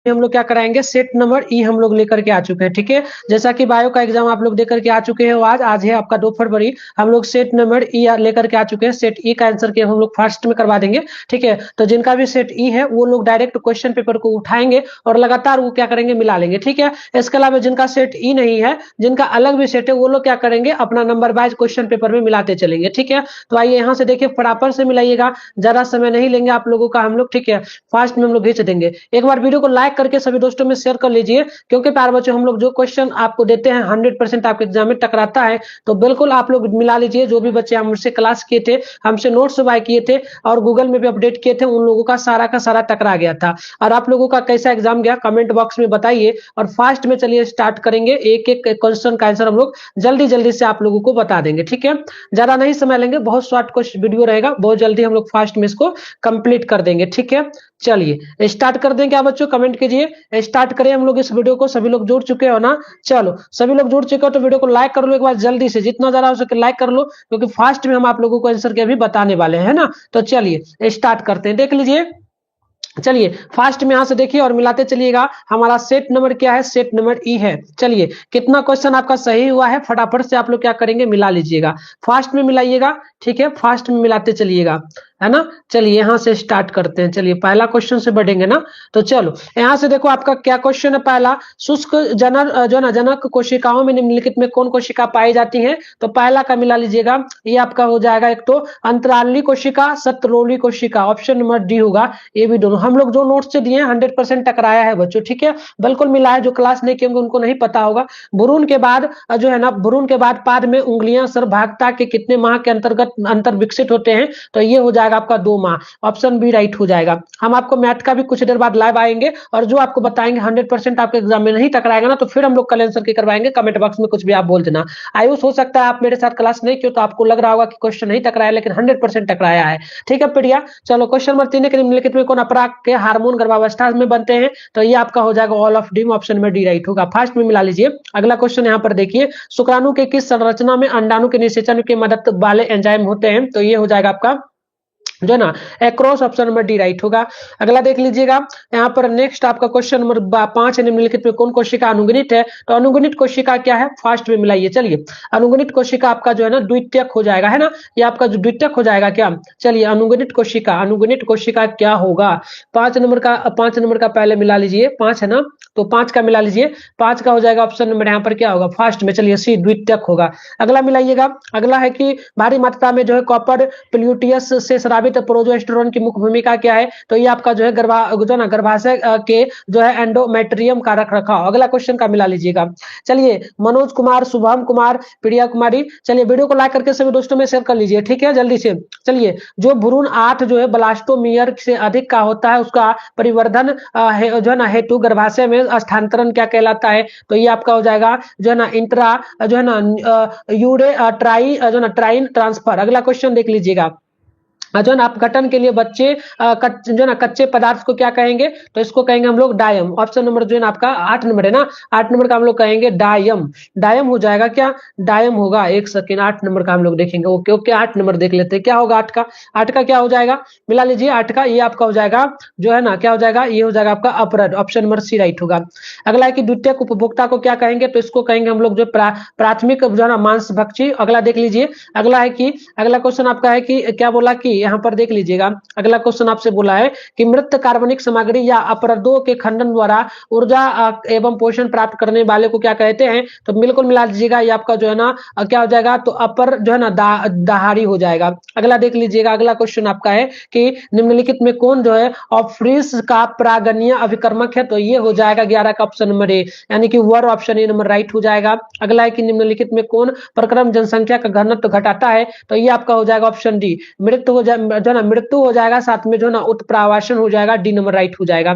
हम लोग क्या कराएंगे, सेट नंबर ई हम लोग लेकर के आ चुके हैं। ठीक है, जैसा कि बायो का एग्जाम आप लोग देकर के आ चुके हैं, आज है आपका 2 फरवरी। हम लोग सेट नंबर ई लेकर के आ चुके हैं। सेट ई का आंसर के हम लोग फर्स्ट में करवा देंगे। ठीक है, तो जिनका भी सेट ई है वो लोग डायरेक्ट क्वेश्चन पेपर को उठाएंगे और लगातार वो क्या करेंगे, मिला लेंगे। ठीक है, इसके अलावा जिनका सेट ई नहीं है, जिनका अलग भी सेट है, वो लोग क्या करेंगे, अपना नंबर वाइज क्वेश्चन पेपर में मिलाते चलेंगे। ठीक है, तो आइए यहाँ से देखिए, फटाफट से मिलाइएगा, ज्यादा समय नहीं लेंगे आप लोगों का हम लोग। ठीक है, फास्ट में हम लोग भेज देंगे। एक बार वीडियो को लाइक करके सभी दोस्तों में शेयर कर लीजिए, क्योंकि प्यारे बच्चों हम लोग जो क्वेश्चन आपको देते हैं 100% आपके एग्जाम में टकराता है, तो बिल्कुल आप लोग मिला लीजिए। जो भी बच्चे हमसे क्लास किए थे, हमसे नोट्स बाय किए थे और गूगल में भी अपडेट किए थे, उन लोगों का सारा टकरा गया था। और आप लोगों का कैसा एग्जाम गया कमेंट बॉक्स में बताइए। और फास्ट में चलिए स्टार्ट करेंगे, एक एक क्वेश्चन का आंसर हम लोग जल्दी जल्दी से आप लोगों को बता देंगे। ठीक है, ज्यादा नहीं समय लेंगे, बहुत शॉर्ट क्वेश्चन वीडियो रहेगा, बहुत जल्दी हम लोग फास्ट में इसको कंप्लीट कर देंगे। ठीक है, चलिए स्टार्ट कर दें क्या बच्चों, कमेंट कीजिए, स्टार्ट करें हम लोग इस वीडियो को। सभी लोग जुड़ चुके हो ना, चलो सभी लोग जुड़ चुके हो तो वीडियो को लाइक कर लो एक बार जल्दी से, जितना ज्यादा हो सके लाइक कर लो, क्योंकि फास्ट में हम आप लोगों को आंसर के अभी बताने वाले हैं ना। तो चलिए स्टार्ट करते हैं, देख लीजिए। चलिए फास्ट में यहां से देखिए और मिलाते चलिएगा। हमारा सेट नंबर क्या है, सेट नंबर ई है। चलिए कितना क्वेश्चन आपका सही हुआ है, फटाफट से आप लोग क्या करेंगे, मिला लीजिएगा, फास्ट में मिलाइएगा। ठीक है, फास्ट में मिलाते चलिएगा, है ना। चलिए यहां से स्टार्ट करते हैं। चलिए पहला क्वेश्चन से बढ़ेंगे ना, तो चलो यहां से देखो आपका क्या क्वेश्चन है। पहला, शुष्क जनन जो ना जनक कोशिकाओं में निम्नलिखित में कौन कोशिका पाई जाती है, तो पहला का मिला लीजिएगा। ये आपका हो जाएगा, एक तो अंतराली कोशिका, सतरोली कोशिका, ऑप्शन नंबर डी होगा। ये भी दोनों हम लोग जो नोट से दिए 100% टकराया है बच्चों। ठीक है, बिल्कुल मिला है, जो क्लास नहीं किए उनको नहीं पता होगा। भ्रूण के बाद जो है ना, भ्रूण के बाद पाद में उंगलियां सर्वभागता के कितने माह के अंतर्गत अंतर विकसित होते हैं, तो ये हो जाएगा आपका 2 माह, ऑप्शन बी राइट हो जाएगा। हम आपको मैथ का भी कुछ देर बाद लाइव आएंगे और जो आपको बताएंगे 100% आपके एग्जाम में नहीं टकराएगा ना, तो फिर हम लोग कल आंसर की करवाएंगे। कमेंट बॉक्स में कुछ भी आप बोल देना। आयुष हो सकता है आप मेरे साथ क्लास नहीं किए तो आपको लग रहा होगा कि क्वेश्चन नहीं टकराया, लेकिन 100% टकराया है। ठीक है प्रिया, चलो क्वेश्चन नंबर 3 के निम्नलिखित में कौन अपराग के हार्मोन गर्भावस्था में बनते हैं, तो ये आपका हो जाएगा ऑल ऑफ डी, ऑप्शन में डी राइट होगा। फास्ट में मिला लीजिए। अगला क्वेश्चन यहाँ पर देखिए, शुक्राणु के किस संरचना में अंडाणु के निषेचन की मदद वाले एंजाइम होते हैं, तो ये हो जाएगा आपका जो है ना across, option number D right होगा। अगला देख लीजिएगा, यहाँ पर नेक्स्ट आपका क्वेश्चन नंबर 5 है, निम्नलिखित में कौन कोशिका अनुगुणित है, तो अनुगुणित कोशिका क्या है, फास्ट में मिलाइए। चलिए अनुगुणित कोशिका आपका जो है ना द्वितीयक हो जाएगा, है ना, ये आपका जो द्वितीयक हो जाएगा क्या। चलिए अनुगुणित कोशिका क्या होगा, 5 नंबर का पहले मिला लीजिए, 5 है ना, तो 5 का मिला लीजिए। 5 का हो जाएगा ऑप्शन नंबर यहाँ पर क्या होगा, फास्ट में, चलिए सी द्वितीयक होगा। अगला मिलाइएगा। अगला है कि भारी मात्रा में जो है कॉपर प्लूटियस से स्रावित प्रोजेस्टेरोन की मुख्य भूमिका क्या है, तो ये आपका जो है गर्भाशय के जो है एंडोमेट्रियम का रख रखाव। अगला क्वेश्चन का मिला लीजिएगा। चलिए मनोज कुमार, शुभम कुमार, प्रिया कुमारी, चलिए वीडियो को लाइक करके सभी दोस्तों में शेयर कर लीजिए। ठीक है, जल्दी से। चलिए जो भ्रूण 8 जो है ब्लास्टोमियर से अधिक का होता है, उसका परिवर्धन जो है ना हेतु गर्भाशय में स्थानांतरण क्या कहलाता है, तो ये आपका हो जाएगा जो है ना इंट्रा जो है ना यूरे ट्राइन ट्रांसफर। अगला क्वेश्चन देख लीजिएगा, जो ना अपघटन के लिए बच्चे जो ना कच्चे पदार्थ को क्या कहेंगे, तो इसको कहेंगे हम लोग डायम। ऑप्शन नंबर जो है ना आपका 8 नंबर है ना, 8 नंबर का हम लोग कहेंगे डायम। डायम हो जाएगा क्या, डायम होगा। एक सेकेंड, 8 नंबर का हम लोग देखेंगे। ओके ओके, 8 नंबर देख लेते हैं क्या होगा। 8 का क्या हो जाएगा, मिला लीजिए। 8 का ये आपका हो जाएगा जो है ना, क्या हो जाएगा, ये हो जाएगा आपका अपरद, ऑप्शन नंबर सी राइट होगा। अगला है कि द्वितीयक उपभोक्ता को क्या कहेंगे, तो इसको कहेंगे हम लोग जो प्राथमिक जो है ना मांस भक्षी। अगला देख लीजिए। अगला है कि अगला क्वेश्चन आपका है कि क्या बोला कि यहाँ पर देख लीजिएगा। अगला क्वेश्चन आपसे बोला है कि मृत कार्बनिक सामग्री या अपरदों के खंडन द्वारा ऊर्जा एवं पोषण प्राप्त करने वाले को क्या कहते हैं, तो बिल्कुल मिला लीजिएगा। ये आपका जो है ना क्या हो जाएगा, तो अपर जो है ना दहाड़ी हो जाएगा। अगला देख लीजिएगा। अगला क्वेश्चन आपका है कि निम्नलिखित में कौन जो है ऑफ्रिस का प्रागणीय अभिकर्मक है, तो ये हो जाएगा 11 का ऑप्शन नंबर ए, यानी कि वर, ऑप्शन ए नंबर राइट हो जाएगा। अगला है कि निम्नलिखित में कौन प्रक्रम जनसंख्या का घनत्व घटाता है, तो ये आपका हो जाएगा ऑप्शन डी, मृत्यु हो जाए जो ना मृत्यु हो जाएगा, साथ में जो ना उत्प्रावासन हो जाएगा, डी नंबर राइट हो जाएगा।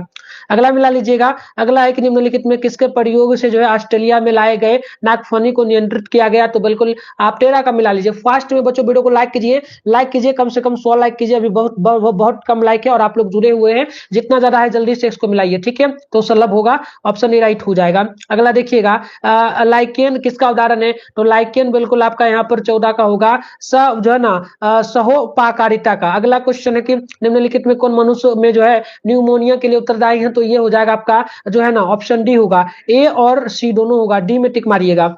अगला मिला लीजिएगा। अगला है कि निम्नलिखित में किसके प्रयोग से जो है ऑस्ट्रेलिया में लाए गए नागफनी को नियंत्रित किया गया, तो बिल्कुल आप 13 का मिला लीजिए। फास्ट में बच्चों वीडियो को लाइक कीजिए, कम से कम 100 लाइक कीजिए, अभी बहुत कम लाइक है और आप लोग जुड़े हुए हैं, जितना ज्यादा है जल्दी से इसको मिलाइए। ठीक है, तो सुलभ होगा, ऑप्शन ए राइट हो जाएगा। अगला देखिएगा, लाइकेन किसका उदाहरण है, तो लाइकेन बिल्कुल आपका यहाँ पर 14 का होगा, जो है ना सहोपकारिता का। अगला क्वेश्चन है कि निम्नलिखित में कौन मनुष्य में जो है न्यूमोनिया के लिए उत्तरदायी है, हैं तो ये हो जाएगा आपका जो है ना ऑप्शन डी होगा। ए और सी दोनों होगा, डी में टिक मारिएगा,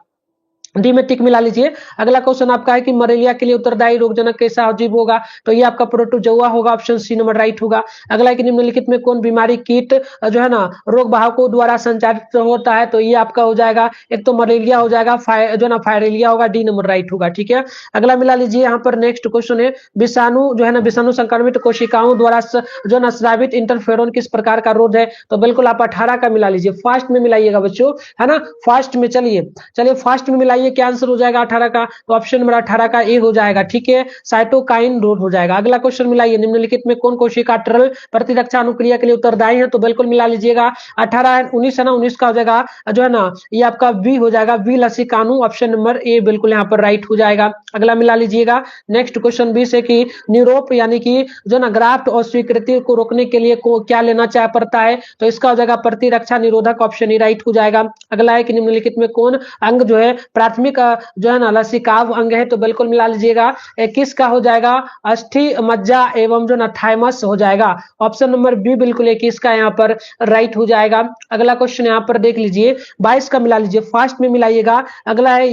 डी में टिक मिला लीजिए। अगला क्वेश्चन आपका है कि मलेरिया के लिए उत्तरदायी रोगजनक कैसा अजीब होगा, तो ये आपका प्रोटोजोआ होगा, ऑप्शन सी नंबर राइट होगा। अगला है कि निम्नलिखित में कौन बीमारी कीट जो है ना रोग वाहकों द्वारा संचारित होता है, तो ये आपका हो जाएगा एक तो मलेरिया हो जाएगा, जो है ना फायरेलिया होगा, डी नंबर राइट होगा। ठीक है, अगला मिला लीजिए। यहाँ पर नेक्स्ट क्वेश्चन है विषाणु जो है ना विषाणु संक्रमित कोशिकाओं द्वारा जो ना स्रावित इंटरफेरोन किस प्रकार का रोध है, तो बिल्कुल आप 18 का मिला लीजिए, फास्ट में मिलाइएगा बच्चों, है ना, फास्ट में। चलिए फास्ट में मिलाइए, क्या आंसर हो जाएगा 18 का, तो ऑप्शन नंबर 18 का ए हो जाएगा। ठीक है, साइटोकाइन रोध हो जाएगा। अगला क्वेश्चन मिलाइए, निम्नलिखित में कौन कोशिका तरल प्रतिरक्षा अनुक्रिया के लिए उत्तरदायी है, तो बिल्कुल मिला लीजिएगा। 18 19 है ना, 19 का हो जाएगा जो है ना ये आपका बी हो जाएगा, बी लसिकानु, ऑप्शन नंबर ए बिल्कुल यहाँ पर राइट हो जाएगा। अगला मिला लीजिएगा। नेक्स्ट क्वेश्चन 20 है कि न्यूरोप यानी कि जो ना ग्राफ्ट और स्वीकृति को रोकने के लिए को क्या लेना चाह पड़ता है, तो इसका हो जाएगा प्रतिरक्षा निरोधक, ऑप्शन ई राइट हो जाएगा। अगला है कि निम्नलिखित में कौन अंग जो है प्राथमिक जो है ना लसिकाव अंग है, तो बिल्कुल मिला लीजिएगा। 21 का हो जाएगा अस्थि मज्जा एवं जो ना थाइमस हो जाएगा, ऑप्शन नंबर बी बिल्कुल 21 का यहाँ पर राइट हो जाएगा। अगला क्वेश्चन यहाँ पर देख लीजिए, 22 का मिला लीजिए, फास्ट में मिलाइएगा। अगला है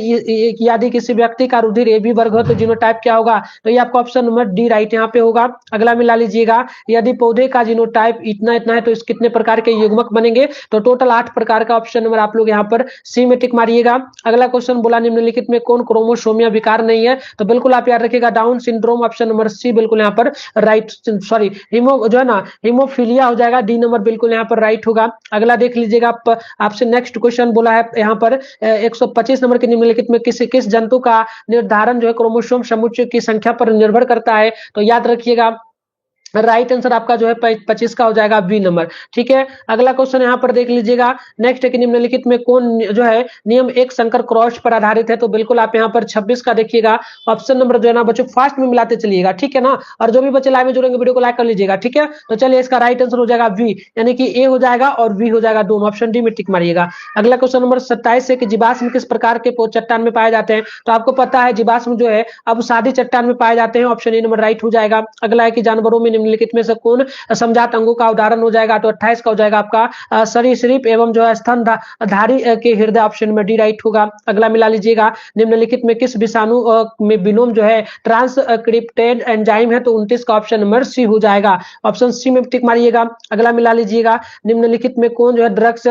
यदि किसी व्यक्ति का रुधिर ए बी वर्ग हो तो जीनोटाइप क्या होगा, तो ये आपका ऑप्शन नंबर डी राइट यहाँ पे होगा। अगला मिला लीजिएगा, यदि पौधे का जीनोटाइप इतना इतना है तो इस कितने प्रकार के युग्मक बनेंगे, तो टोटल 8 प्रकार का, ऑप्शन नंबर आप लोग यहाँ पर सी में टिक मारिएगा। अगला क्वेश्चन बोला निम्नलिखित में कौन क्रोमोसोमिया विकार नहीं है, तो बिल्कुल आप याद रखिएगा Down syndrome, option number C बिल्कुल यहाँ पर राइट, सॉरी हिमो जो है ना हिमोफीलिया हो जाएगा, डी नंबर बिल्कुल यहाँ पर राइट होगा। अगला देख लीजिएगा, आपसे नेक्स्ट क्वेश्चन बोला है यहाँ पर 125 नंबर के निम्नलिखित में किस जंतु का निर्धारण जो है क्रोमोसोम समुच्चय की संख्या पर निर्भर करता है, तो याद रखिएगा राइट आंसर आपका जो है 25 का हो जाएगा, बी नंबर। ठीक है, अगला क्वेश्चन यहाँ पर देख लीजिएगा। नेक्स्ट है कि निम्नलिखित में कौन जो है नियम एक संकर क्रॉस पर आधारित है, तो बिल्कुल आप यहाँ पर 26 का देखिएगा, ऑप्शन नंबर जो है ना बच्चों फास्ट में मिलाते चलिएगा। ठीक है ना, और जो भी बच्चे लाइव में जुड़ेंगे वीडियो को लाइक कर लीजिएगा। ठीक है, तो चलिए इसका राइट आंसर हो जाएगा बी, यानी कि ए हो जाएगा और बी हो जाएगा दोनों, ऑप्शन डी में टिक मारिएगा। अगला क्वेश्चन नंबर 27 है कि जीवाश्म किस प्रकार के चट्टान में पाए जाते हैं, तो आपको पता है जीवाश्म जो है अब सादी चट्टान में पाए जाते हैं, ऑप्शन ए नंबर राइट हो जाएगा। अगला है कि जानवरों में निम्नलिखित में से कौन समजात अंगों का उदाहरण हो जाएगा, तो 28 का हो जाएगा आपका सरीसृप एवं जो है स्तनधारी के हृदय, ऑप्शन में डी राइट होगा। अगला मिला लीजिएगा, निम्नलिखित में किस विषाणु में विलोम जो है ट्रांसक्रिप्टेड एंजाइम है, तो 29 का ऑप्शन नंबर सी हो जाएगा, ऑप्शन सी में टिक मारिएगा। अगला मिला लीजिएगा, निम्नलिखित में कौन जो है ड्रग्स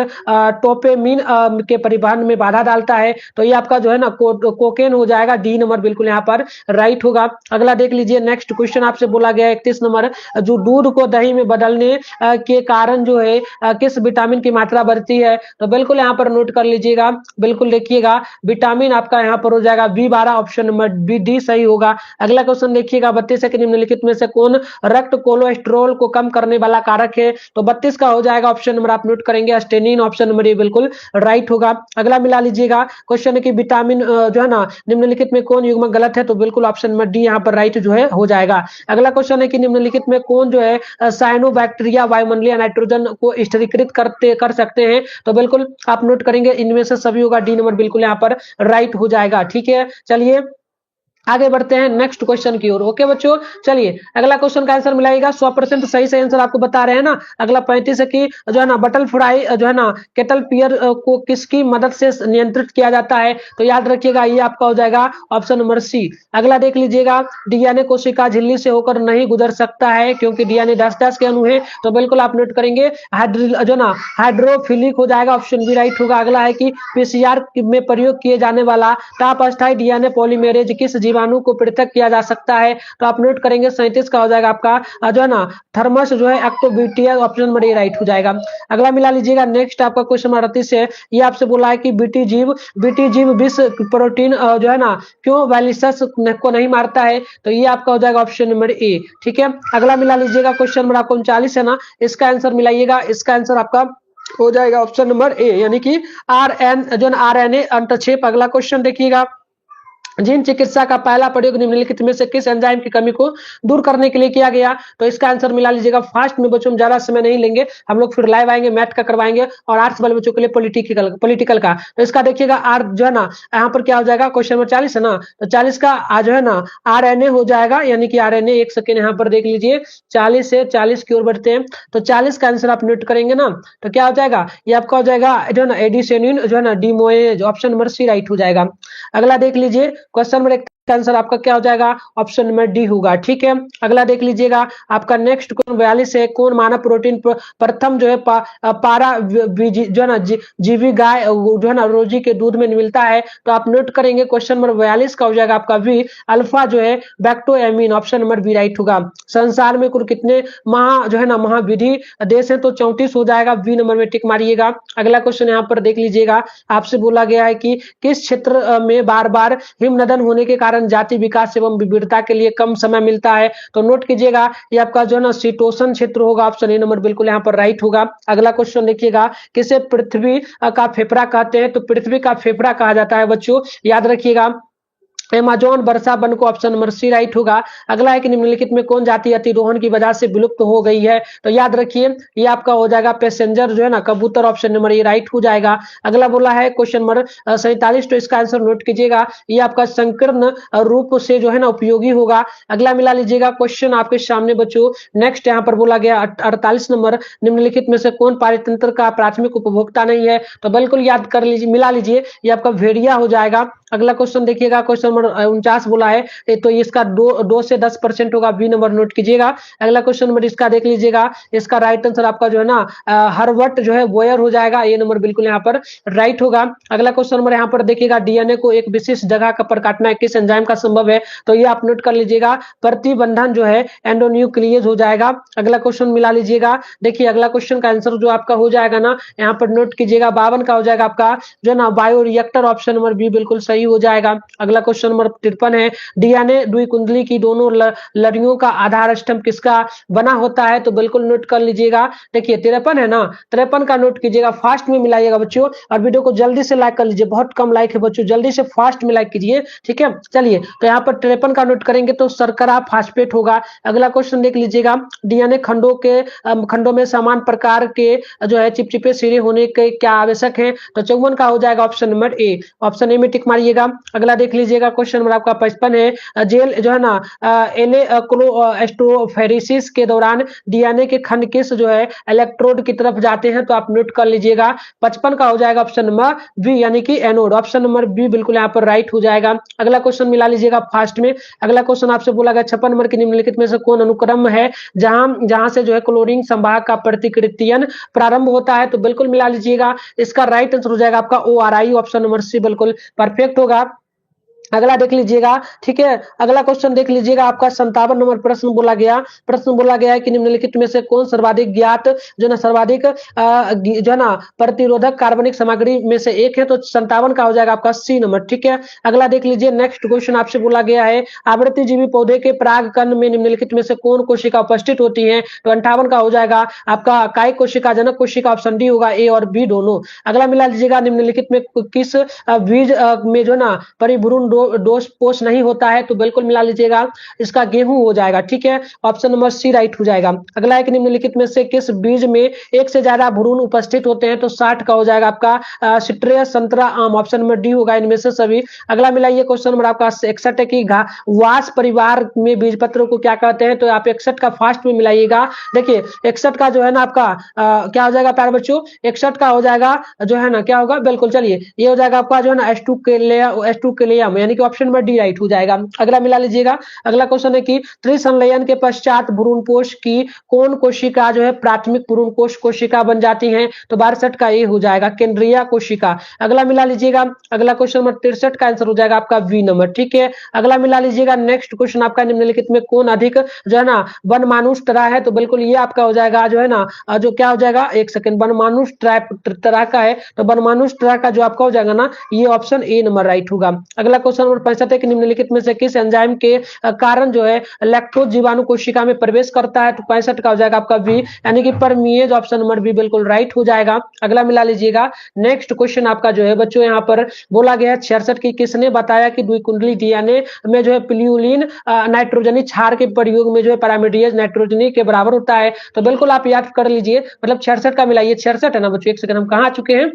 टोपेमिन के परिवहन में बाधा डालता है, तो ये आपका जो है ना कोकेन हो जाएगा, डी नंबर बिल्कुल यहाँ पर राइट होगा। अगला देख लीजिए, नेक्स्ट क्वेश्चन आपसे बोला गया 31 नंबर, जो दूध को दही में बदलने के कारण जो है किस विटामिन की मात्रा बढ़ती है, तो बिल्कुल यहाँ पर नोट कर लीजिएगा, बिल्कुल देखिएगा विटामिन आपका यहाँ पर हो जाएगा B12, option number B D सही होगा। अगला क्वेश्चन देखिएगा 32 है कि निम्नलिखित में से कौन रक्त कोलेस्ट्रॉल को कम करने वाला कारक है, तो 32 का हो जाएगा, ऑप्शन नंबर आप नोट करेंगे स्टेनिन, ऑप्शन नंबर ए बिल्कुल राइट होगा। अगला मिला लीजिएगा, क्वेश्चन है कि विटामिन जो है ना निम्नलिखित में कौन युग्मक गलत है, तो बिल्कुल ऑप्शन नंबर डी यहाँ पर राइट जो है हो जाएगा। अगला क्वेश्चन है कि निम्नलिखित में कौन जो है साइनोबैक्टीरिया वायुमंडलीय नाइट्रोजन को स्थिरीकृत कर सकते हैं, तो बिल्कुल आप नोट करेंगे इनमें से सभी होगा, डी नंबर बिल्कुल यहाँ पर राइट हो जाएगा। ठीक है, चलिए आगे बढ़ते हैं नेक्स्ट क्वेश्चन की ओर। ओके बच्चों, चलिए अगला क्वेश्चन का आंसर मिलाइएगा, 100% सही से आंसर आपको बता रहे हैं ना। अगला 35 है कि जो है ना बटरफ्लाई जो है ना कैटरपिलर को किसकी मदद से नियंत्रित किया जाता है, तो याद रखिएगा ये आपका हो जाएगा ऑप्शन नंबर सी। अगला देख लीजिएगा, डीएनए कोशिका झिल्ली से होकर नहीं गुजर सकता है क्योंकि डीएनए 10 के अणु है, तो बिल्कुल आप नोट करेंगे जो ना हाइड्रोफिलिक हो जाएगा, ऑप्शन बी राइट होगा। अगला है कि पीसीआर में प्रयोग किए जाने वाला ताप अस्थायी डीएनए पॉलीमेरेज किस जीवाणु को पृथक किया जा सकता है, तो आप नोट करेंगे 37 का हो जाएगा आपका जो है ना थर्मस जो है एक्टोबिटिया, ऑप्शन नंबर ए राइट हो जाएगा। अगला मिला लीजिएगा, नेक्स्ट आपका क्वेश्चन 38 है, ये आपसे बोला है कि बीटी जीव विष प्रोटीन जो है ना क्यों वैलिसस को नहीं मारता है, तो ये आपका हो जाएगा ऑप्शन नंबर ए। ठीक है, अगला मिला लीजिएगा, क्वेश्चन नंबर आपको 39 है ना, इसका आंसर मिलाइएगा, इसका आंसर आपका हो जाएगा ऑप्शन नंबर ए, यानी कि आरएनए अंतक्षेप। अगला क्वेश्चन देखिएगा, जिन चिकित्सा का पहला प्रयोग निम्नलिखित में से किस एंजाइम की कमी को दूर करने के लिए किया गया? तो इसका आंसर मिला लीजिएगा फास्ट में। बच्चों हम ज्यादा समय नहीं लेंगे, हम लोग फिर लाइव आएंगे, मैथ का करवाएंगे और आर्ट्स वाले बच्चों के लिए पॉलिटिकल पॉलिटिकल का। तो इसका देखिएगा आर जो है ना, यहाँ पर क्या हो जाएगा, क्वेश्चन नंबर 40 है ना, तो 40 का जो है ना RNA हो जाएगा, यानी कि RNA। एक सेकेंड यहाँ पर देख लीजिए, 40 से 40 की ओर बढ़ते हैं, तो 40 का आंसर आप नोट करेंगे ना, तो क्या हो जाएगा, ये आपका हो जाएगा जो है ना एडिसेनिन जो है ना डीमोए, ऑप्शन नंबर सी राइट हो जाएगा। अगला देख लीजिए, क्वेश्चन नंबर आंसर आपका क्या हो जाएगा, ऑप्शन नंबर डी होगा। ठीक है, अगला देख लीजिएगा आपका नेक्स्ट क्वेश्चन 42 है, कौन मानव प्रोटीन प्रथम जो है पारा जो है ना जीवी गाय जो है ना रोजी के दूध में मिलता है? तो आप नोट करेंगे क्वेश्चन नंबर 42 का हो जाएगा आपका वी, अल्फा जो है बैक्टोएमिन, ऑप्शन नंबर बी राइट होगा। संसार में कुल कितने महा जो है ना महाविधि देश है? तो 34 हो जाएगा, बी नंबर में टिक मारिएगा। अगला क्वेश्चन यहाँ पर देख लीजिएगा, आपसे बोला गया है कि किस क्षेत्र में बार बार हिमनदन होने के कारण जाति विकास एवं विविधता के लिए कम समय मिलता है? तो नोट कीजिएगा, ये आपका जो है ना शीतोष्ण क्षेत्र होगा, ऑप्शन ए नंबर बिल्कुल यहाँ पर राइट होगा। अगला क्वेश्चन देखिएगा, किसे पृथ्वी का फेफड़ा कहते हैं? तो पृथ्वी का फेफड़ा कहा जाता है बच्चों, याद रखिएगा एमाजोन वर्षा वन को, ऑप्शन नंबर सी राइट होगा। अगला है कि निम्नलिखित में कौन जाति अतिरोहण की वजह से विलुप्त हो गई है? तो याद रखिए ये आपका हो जाएगा पैसेंजर जो है ना कबूतर, ऑप्शन नंबर ए राइट हो जाएगा। अगला बोला है क्वेश्चन नंबर 47, तो इसका आंसर नोट कीजिएगा, ये आपका संकीर्ण रूप से जो है ना उपयोगी होगा। अगला मिला लीजिएगा क्वेश्चन आपके सामने बच्चों, नेक्स्ट यहाँ पर बोला गया 48 नंबर, निम्नलिखित में से कौन पारितंत्र का प्राथमिक उपभोक्ता नहीं है? तो बिल्कुल याद कर लीजिए, मिला लीजिए, ये आपका भेड़िया हो जाएगा। अगला क्वेश्चन देखिएगा, क्वेश्चन नंबर 49 बोला है, तो इसका 2 से 10% होगा, बी नंबर नोट कीजिएगा। अगला क्वेश्चन नंबर इसका देख लीजिएगा, इसका राइट आंसर आपका जो है ना हर्बर्ट जो है बोयर हो जाएगा, ये नंबर बिल्कुल यहाँ पर राइट होगा। अगला क्वेश्चन नंबर यहाँ पर देखिएगा, डीएनए को एक विशिष्ट जगह पर काटना किस एंजाइम का संभव है? तो ये आप नोट कर लीजिएगा, प्रतिबंधन जो है एंडोन्यूक्लियेज हो जाएगा। अगला क्वेश्चन मिला लीजिएगा, देखिए अगला क्वेश्चन का आंसर जो आपका हो जाएगा ना, यहाँ पर नोट कीजिएगा 52 का हो जाएगा आपका जो है ना बायोरिएक्टर, ऑप्शन नंबर बी बिल्कुल सही हो जाएगा। अगला क्वेश्चन नंबर 53 है, डीएनए द्विकुंडली की दोनों लड़ियों का आधार स्तंभ किसका बना होता है? तो बिल्कुल नोट कर लीजिएगा, देखिए 53 है ना, 53 का नोट कीजिएगा, फास्ट में मिलाइएगा बच्चों, और वीडियो को जल्दी से लाइक कर लीजिए, बहुत कम लाइक है बच्चों, जल्दी से फास्ट में लाइक कीजिए। ठीक है, चलिए तो यहाँ पर 53 का नोट करेंगे तो शर्करा फास्फेट होगा। अगला क्वेश्चन देख लीजिएगा, डीएनए खंडों में समान प्रकार के जो है चिपचिपे सिरे होने के क्या आवश्यक है? तो 54 का हो जाएगा, option number A, option A में टिक मारिएगा। अगला देख लीजिएगा, क्वेश्चन नंबर आपका 55 है, जेल जो है ना एलेक्ट्रोफोरेसिस के दौरान डीएनए के खंड किस जो है इलेक्ट्रोड की तरफ जाते हैं? तो आप नोट कर लीजिएगा, 55 का हो जाएगा ऑप्शन नंबर बी, यानी कि एनोड, ऑप्शन नंबर बी बिल्कुल यहाँ पर राइट हो जाएगा। अगला क्वेश्चन मिला लीजिएगा फास्ट में। अगला क्वेश्चन आपसे बोला गया 56 नंबर के निम्नलिखित में से कौन अनुक्रम है जहां से जो है क्लोरीन संवाहक का प्रतिकृतियन प्रारंभ होता है? तो बिल्कुल मिला लीजिएगा, इसका राइट आंसर हो जाएगा आपका ORI, ऑप्शन नंबर सी बिल्कुल परफेक्ट होगा। अगला देख लीजिएगा, ठीक है, अगला क्वेश्चन देख लीजिएगा, आपका 57 नंबर प्रश्न बोला गया है कि निम्नलिखित में से कौन सर्वाधिक ज्ञात जो ना सर्वाधिक जो है ना प्रतिरोधक कार्बनिक सामग्री में से एक है? तो 57 का हो जाएगा आपका सी नंबर। ठीक है, अगला देख लीजिए, नेक्स्ट क्वेश्चन आपसे बोला गया है, आवृत्तिजीवी पौधे के परागकण में निम्नलिखित में से कौन कोशिका उपस्थित होती है? तो 58 का हो जाएगा आपका कायिक कोशिका, जनक कोशिका, ऑप्शन डी होगा, ए और बी दोनों। अगला मिला लीजिएगा, निम्नलिखित में किस बीज में जो ना परिभ्रूण दोष पोष नहीं होता है? तो बिल्कुल मिला लीजिएगा, इसका गेहूं हो जाएगा। ठीक है, ऑप्शन नंबर सी राइट हो जाएगा। अगला एक निम्नलिखित में से किस बीज में एक से ज्यादा भ्रूण उपस्थित होते हैं? तो 60 का हो जाएगा आपका सिट्रस, संतरा, आम, ऑप्शन नंबर डी होगा इनमें से सभी। अगला मिलाइए, क्वेश्चन नंबर आपका 61 है कि वास परिवार में बीज पत्रों को क्या कहते हैं? तो आप 61 का फास्ट में मिलाइएगा, देखिए 61 का जो है ना आपका क्या हो जाएगा प्यारे बच्चों, 61 का हो जाएगा जो है ना क्या होगा, बिल्कुल चलिए ये हो जाएगा आपका जो है ना H2 केलियम, यानी कि ऑप्शन नंबर डी राइट हो जाएगा। अगला मिला लीजिएगा, अगला क्वेश्चन है कि त्रिसंलयन के पश्चात भ्रूणपोष की कौन कोशिका जो है प्राथमिक भ्रूणपोष कोशिका बन जाती है? तो 62 का ये हो जाएगा केंद्रीय कोशिका। अगला मिला लीजिएगा, अगला क्वेश्चन नंबर 63 का आंसर हो जाएगा आपका वी नंबर। ठीक है, अगला मिला लीजिएगा, नेक्स्ट क्वेश्चन आपका निम्नलिखित में कौन अधिक जो है ना वनमानुष तरह है? तो बिल्कुल ये आपका हो जाएगा जो है ना जो क्या हो जाएगा, एक सेकंड, वनमानुष तरह का है, तो वनमानुष तरह का जो आपका हो जाएगा ना, ये ऑप्शन ए नंबर राइट होगा। अगला क्वेश्चन क्वेश्चन नंबर 65 है कि निम्नलिखित में से किस एंजाइम के कारण जो है लैक्टोज जीवाणु कोशिका में प्रवेश करता है, तो 65 का हो जाएगा आपका बी, यानी कि परमीएज, ऑप्शन नंबर बी बिल्कुल राइट हो जाएगा। अगला मिला लीजिएगा। नेक्स्ट क्वेश्चन आपका जो है बच्चों यहाँ पर बोला गया है 66 की किसने बताया कि द्विकुंडली डीएनए में जो है प्लूलिन नाइट्रोजनी क्षार के प्रयोग में जो है पैरामीडियज नाइट्रोजनी के बराबर होता है। तो बिल्कुल आप याद कर लीजिए, मतलब 66 का मिलाइए, 66 है ना बच्चों, एक सेकंड, हम कहाँ आ चुके हैं,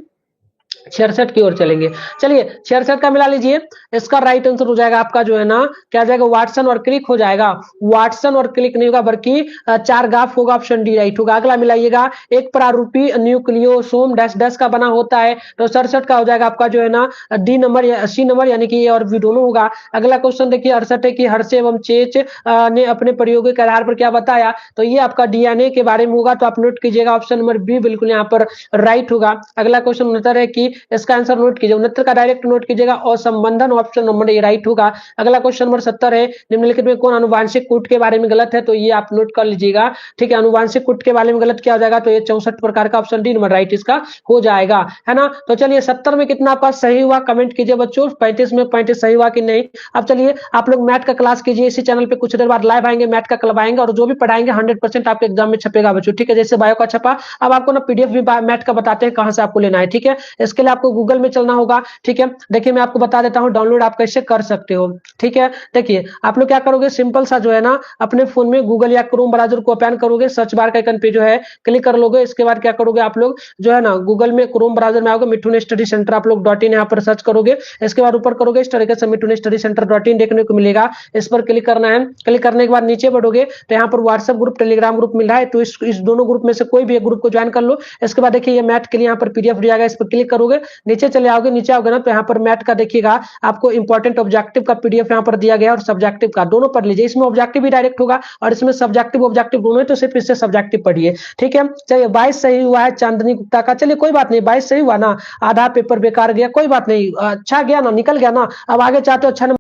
66 की ओर चलेंगे। चलिए 66 का मिला लीजिए। इसका राइट आंसर हो जाएगा आपका जो है ना, क्या जाएगा, वाटसन और क्लिक हो जाएगा। वाटसन और क्लिक नहीं होगा बल्कि चारगाफ होगा, ऑप्शन डी राइट होगा। अगला मिलाइएगा। एक प्रारूपी न्यूक्लियोसोम डैश डैश का बना होता है, तो 67 का हो जाएगा आपका जो है ना डी नंबर या सी नंबर, यानी कि ए और बी दोनों होगा। अगला क्वेश्चन देखिए 68 है कि हर्षे एवं चेच ने अपने प्रयोगों के आधार पर क्या बताया, तो ये आपका डीएनए के बारे में होगा, तो आप नोट कीजिएगा, ऑप्शन नंबर बी बिल्कुल यहाँ पर राइट होगा। अगला क्वेश्चन 69 है कि इसका आंसर नोट कीजिए, 69 का डायरेक्ट नोट कीजिएगा और संबंधन, ऑप्शन नंबर ए राइट होगा। अगला क्वेश्चन नंबर 70 है निम्नलिखित में कौन आनुवांशिक कूट के बारे में गलत है, तो ये आप नोट कर लीजिएगा, ठीक है। आनुवांशिक कूट के बारे में गलत क्या हो जाएगा, तो ये 64 प्रकार का, ऑप्शन डी नंबर राइट इसका हो जाएगा, है ना। तो चलिए 70 में कितना आपका सही हुआ कमेंट कीजिए बच्चों, 35 में 35 सही हुआ कि नहीं। अब चलिए आप लोग मैथ का क्लास कीजिए, इसी चैनल पे कुछ देर बाद लाइव आएंगे, मैथ का क्लब आएंगे और जो भी पढ़ाएंगे 100% आपके एग्जाम में छपेगा बच्चों, ठीक है। जैसे बायो का छपा, अब आपको ना पीडीएफ भी मैथ का बताते हैं कहां से आपको लेना है, ठीक है। इसके लिए आपको गूगल में चलना होगा, ठीक है। देखिए मैं आपको बता देता हूं डाउनलोड आप कैसे कर सकते हो, ठीक है। देखिए आप लोग क्या करोगे, सिंपल सा जो है ना अपने फोन में गूगल या क्रोम ब्राउजर को ओपन करोगे, सर्च बार के आइकन पे जो है क्लिक कर लोगे। इसके बाद क्या करोगे आप लोग जो है ना गूगल में क्रोम ब्राउजर में आओगे, मिठुन स्टडी सेंटर आप लोग .in यहाँ पर सर्च करोगे। इसके बाद ऊपर करोगे इस तरीके से मिठुन स्टडी सेंटर .in देखने को मिलेगा, इस पर क्लिक करना है। क्लिक करने के बाद नीचे बढ़ोगे तो यहाँ पर व्हाट्सएप ग्रुप टेलीग्राम ग्रुप मिल रहा है, तो इस दोनों ग्रुप में से कोई भी एक ग्रुप को ज्वाइन कर लो। इसके बाद देखिए ये मैथ के लिए यहाँ पर पीडीएफ दिया गया, इस पर क्लिक करोगे, नीचे चले आओगे, नीचे आओगे ना तो यहाँ पर मैथ का देखिएगा आपको इंपॉर्टेंट ऑब्जेक्टिव का पीडीएफ यहाँ पर दिया गया और सब्जेक्टिव का, दोनों पढ़ लीजिए। इसमें ऑब्जेक्टिव भी डायरेक्ट होगा और इसमें सब्जेक्टिव ऑब्जेक्टिव दोनों है, तो सिर्फ इससे सब्जेक्टिव पढ़िए, ठीक है। चलिए 22 सही हुआ है चांदनी गुप्ता का, चलिए कोई बात नहीं, 22 सही हुआ ना, आधा पेपर बेकार गया, कोई बात नहीं, अच्छा गया ना, निकल गया ना। अब आगे चाहते हो अच्छा